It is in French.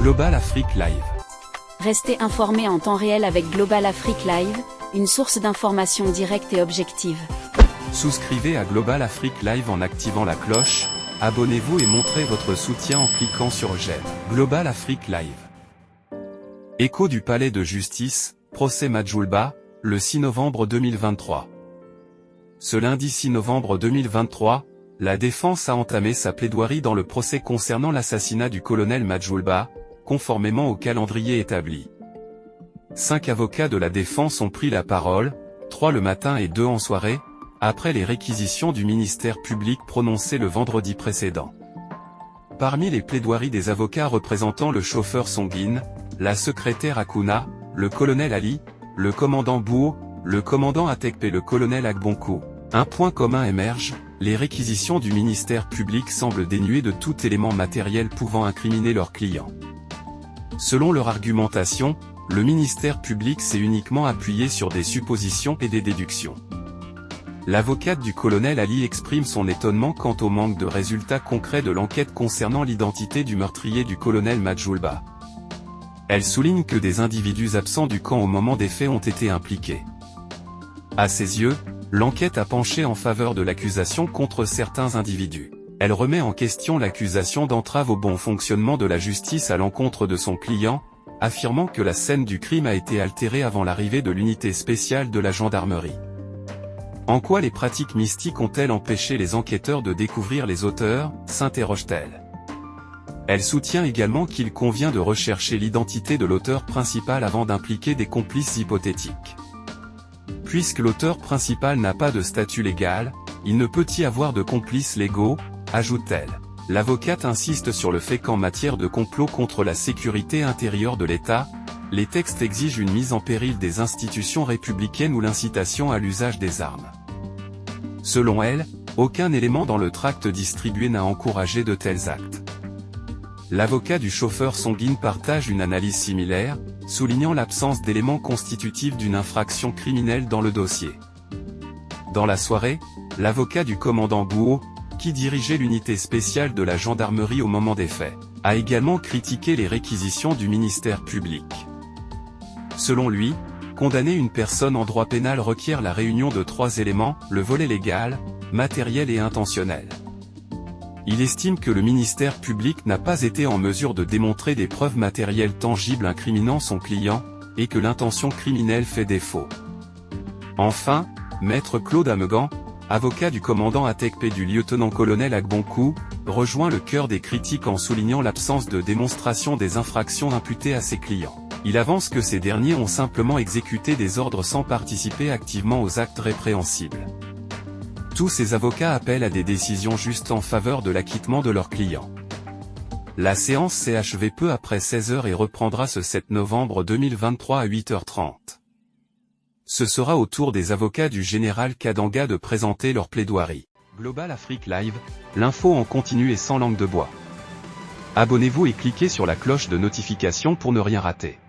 Global Afrique Live. Restez informés en temps réel avec Global Afrique Live, une source d'information directe et objective. Souscrivez à Global Afrique Live en activant la cloche, abonnez-vous et montrez votre soutien en cliquant sur j'aime. Global Afrique Live. Écho du palais de justice, procès Madjoulba, le 6 novembre 2023. Ce lundi 6 novembre 2023, la défense a entamé sa plaidoirie dans le procès concernant l'assassinat du colonel Madjoulba, conformément au calendrier établi. 5 avocats de la défense ont pris la parole, 3 le matin et 2 en soirée, après les réquisitions du ministère public prononcées le vendredi précédent. Parmi les plaidoiries des avocats représentant le chauffeur Songhin, la secrétaire Akuna, le colonel Ali, le commandant Bouo, le commandant Atekpe et le colonel Agbonko, un point commun émerge, les réquisitions du ministère public semblent dénuées de tout élément matériel pouvant incriminer leurs clients. Selon leur argumentation, le ministère public s'est uniquement appuyé sur des suppositions et des déductions. L'avocate du colonel Ali exprime son étonnement quant au manque de résultats concrets de l'enquête concernant l'identité du meurtrier du colonel Madjoulba. Elle souligne que des individus absents du camp au moment des faits ont été impliqués. À ses yeux, l'enquête a penché en faveur de l'accusation contre certains individus. Elle remet en question l'accusation d'entrave au bon fonctionnement de la justice à l'encontre de son client, affirmant que la scène du crime a été altérée avant l'arrivée de l'unité spéciale de la gendarmerie. En quoi les pratiques mystiques ont-elles empêché les enquêteurs de découvrir les auteurs, s'interroge-t-elle. Elle soutient également qu'il convient de rechercher l'identité de l'auteur principal avant d'impliquer des complices hypothétiques. Puisque l'auteur principal n'a pas de statut légal, il ne peut y avoir de complices légaux, ajoute-t-elle. L'avocate insiste sur le fait qu'en matière de complot contre la sécurité intérieure de l'État, les textes exigent une mise en péril des institutions républicaines ou l'incitation à l'usage des armes. Selon elle, aucun élément dans le tract distribué n'a encouragé de tels actes. L'avocat du chauffeur Songhin partage une analyse similaire, soulignant l'absence d'éléments constitutifs d'une infraction criminelle dans le dossier. Dans la soirée, l'avocat du commandant Bouo, qui dirigeait l'unité spéciale de la gendarmerie au moment des faits, a également critiqué les réquisitions du ministère public. Selon lui, condamner une personne en droit pénal requiert la réunion de 3 éléments, le volet légal, matériel et intentionnel. Il estime que le ministère public n'a pas été en mesure de démontrer des preuves matérielles tangibles incriminant son client, et que l'intention criminelle fait défaut. Enfin, maître Claude Amegan, avocat du commandant Atekpe du lieutenant-colonel Agbonko, rejoint le cœur des critiques en soulignant l'absence de démonstration des infractions imputées à ses clients. Il avance que ces derniers ont simplement exécuté des ordres sans participer activement aux actes répréhensibles. Tous ces avocats appellent à des décisions justes en faveur de l'acquittement de leurs clients. La séance s'est achevée peu après 16h et reprendra ce 7 novembre 2023 à 8h30. Ce sera au tour des avocats du général Kadanga de présenter leur plaidoirie. Global Afrique Live, l'info en continu et sans langue de bois. Abonnez-vous et cliquez sur la cloche de notification pour ne rien rater.